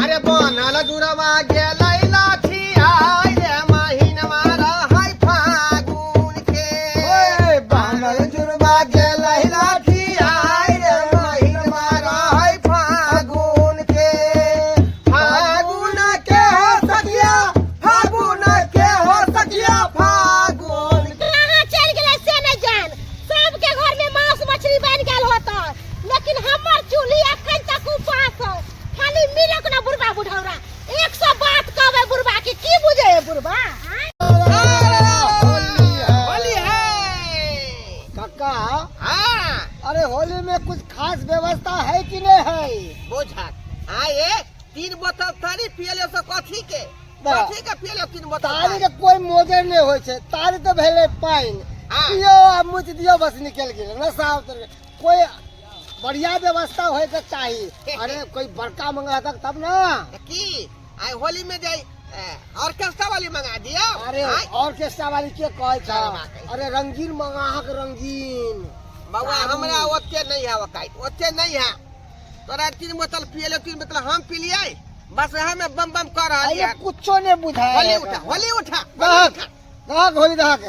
अरे बनल जुड़वा गेलै लाठी आय रे महीनमा रहै फागुन के बनल जुड़वा गेलै लाठी आय रे महीनमा रहै फागुन के फागुन के हो सखिया फागुन के हो सखिया फागुन कहाँ चल गेलै से नहीं जान। सबके घर में मांस मछली बन गेल होता, लेकिन हमर चूल्ही अखन तक उपास है। खाली मिलक ना बुढ़बा बुढ़ौरा 100 बात कहबे बुढ़बा के की बुझे है बुढ़बा। होली है काका। हाँ अरे होली में कुछ खास व्यवस्था है कि नहीं है? बुझत आए 3 बोतल थारी पियले से कथी के पियले 3 बोतल तारी के कोई मोजर नहीं होय छै। तारी तो भेले पाइन हाँ। पियो आ मुझ दियो बस निकल गेल नशा उतर गेल। कोई बढ़िया व्यवस्था होय के चाहिए। अरे कोई बड़का मंगा तक तब ना। की आए होली में जाई ऑर्केस्ट्रा वाली मंगा दिया। अरे ऑर्केस्ट्रा वाली के कहै छ? करबा अरे रंगीन मंगाहक रंगीन बाबा हमरा ओते नहीं है वकाई ओते नहीं है। तोरा 3 बोतल पियले 3 बोतल हम पी लिए बस वह में बम बम कर रहा अरे है। कुछो नहीं बुझाए। होली उठा होली उठा दहक दहक होली दहक।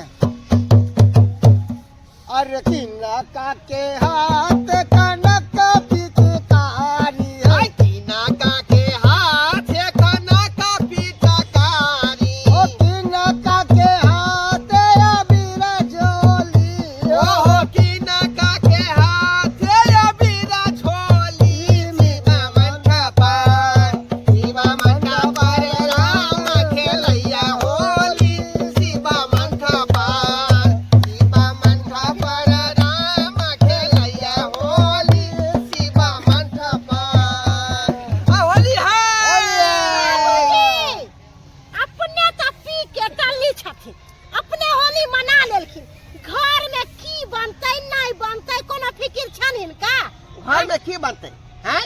अरे किनका के हाथ कनक पिचकारी है। आई तीना का के हाथ है कना का पिचकारी ओ किनका के हाथ अबीर झोली। ओहो कीना का के हाथ है अबीरा झोली शिवा मंठा पर राम खेलैया होली शिवा मंठा पर राम खेलैया होली शिवा मंठा पर होली है। अपने तो पी के डली छथिन, अपने होली मना लेलखिन। घर में की बनतै नहीं बनतै कोनो फिकिर छन इनका। घर में की बनते हैं?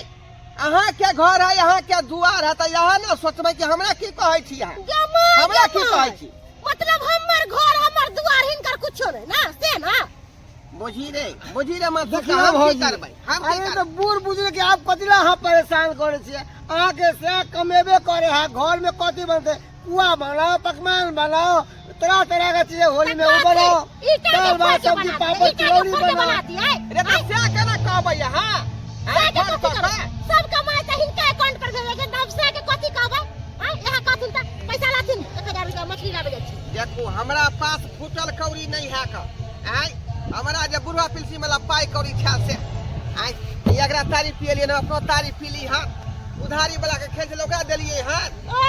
अहाँ के घर है यहाँ के दुआर है तो यहाँ ना सोचबै कि हमरा की कहै छी यहाँ जमाई हमरा की जमाई। कहै छी? मतलब हमर घर हमर दुआर हिनकर कुछो नहीं ना से ना। बुझी रे मत देखियो हम की भौजी। करबै हम की अरे तो करबै बूढ़ बुजुर्ग के आप कतिला हाँ परेशान करे छियै। अहाँ के से कमेबे करे है। घर में कथी बनते? पुआ बनाओ पकवान बनाओ तरह तरह का चीजें होली में वो बनाओ। दाल भात सब्जी पापड़ चिरौरी बनाओ। रे तो से केना कहबै यहाँ सब कमाई त हिनका अकाउंट पर भेजे के दबसे के कथी कहबै। हां यहाँ कथुन त पैसा लाथिन 1000 रुपया मछली लाबे जाइ छी। देखू हमरा पास फूटल कौड़ी नहीं है का आय हमरा जे बुढ़वा पिलसी वाला पाई कौड़ी छा से आय एकरा तारी पियलिए ना अपनो तारी पीली हां उधारी वाला के खेल से ओकरा देलिए हां ओ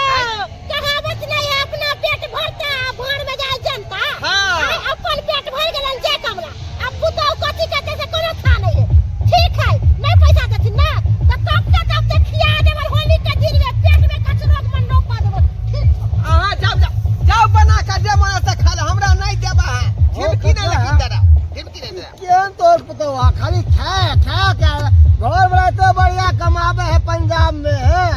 कहावत नहीं है अपना पेट भरता भाड़ में जाए जनता। हाँ। हां अपन पेट भर गेलन जे कमला। अब पुतौ कथी कहते से कोनो था नहीं है। ठीक है नहीं पैसा देथिन ना तो तब तक खिया देबल होली के दिन में पेट में कचरो के मन नोक पा देबल। ठीक छै। अहाँ जाओ बना के जे मन से खा ले हमरा नहीं देबा है झिमकी नहीं लगी तेरा झिमकी नहीं देरा केहन तोर पतो खाली खा खा के घर वाला तो बढ़िया कमावे है पंजाब में है।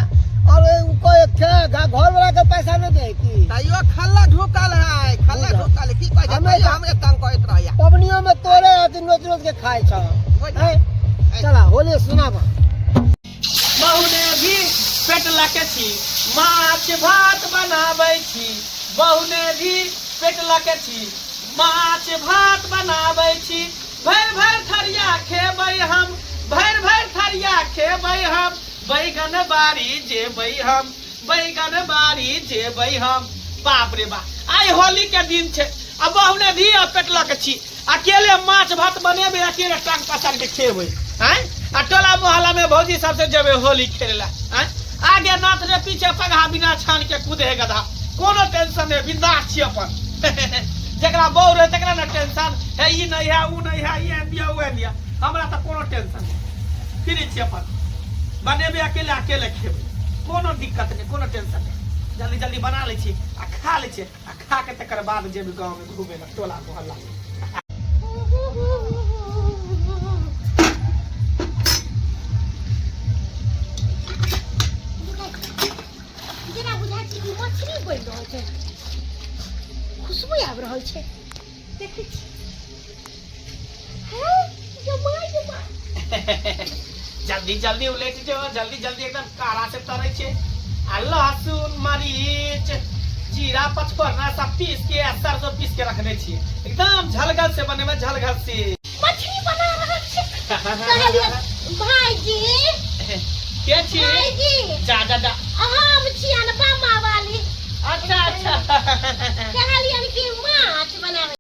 और उनको घर वाला के पैसा नहीं दे की ताइयो खल्ला ढुकल है की कहै छै हमें हमरे तंग कहैत रहैया पबनियों में तोरे नोच नोच के खाए छ। चला होली सुनाबा। बहुने भी पेट लके छी माछ भात बनाबै छी। बहुने भी पेट लके छी माछ भात बनाबै छी। भरि भरि थरिया खेबै हम भरि भरि थरिया खेबै हम। बैगन बाड़ी जेबै हम बैगन बाड़ी जेबै हम। बाप रे बाप आइ होली के दिन छै आ बहुने भी पेट लके छी अकेले माछ भात बनेबै अकेले टांग पसार के खेबै हैं। आ टोला मोहल्ला में भौजी सबसे जेबे होली खेला हैं। आगे नाथ रे पीछे पगहा बिना छान के कूदे है गधा कोनो टेंशन नहीं बिंदास छी अपन। जकरा बहू रहे तकरा ना टेंशन है ई नहीं है ऊ नहीं है ये दिया वो दिया हमरा त कोनो टेंशन नहीं फ्री छी अपन बनेबे अकेले अकेले खेबै कोनो दिक्कत नहीं कोनो टेंशन नहीं। जल्दी जल्दी बना ले छी आ खा ले छी आ खा के तकर बाद जेबे गांव में घूमे ला टोला मोहल्ला में। जेना बुझाइ छै कि मछली बनि रहल छै, खुशबू आबि रहल छै। देखै छी। हे जमाई जमाई जल्दी जल्दी उलट जो, जल्दी जल्दी एकदम कारा से तरै छे। आ लहसुन मरीच जीरा पचफोरना सब पीस के सरसों पीस के रखने छी, एकदम झलगल से बने में, झलगल से मछली बना रहल छी। कहलिए भाईजी के छी भाईजी जा जा जा अहाँ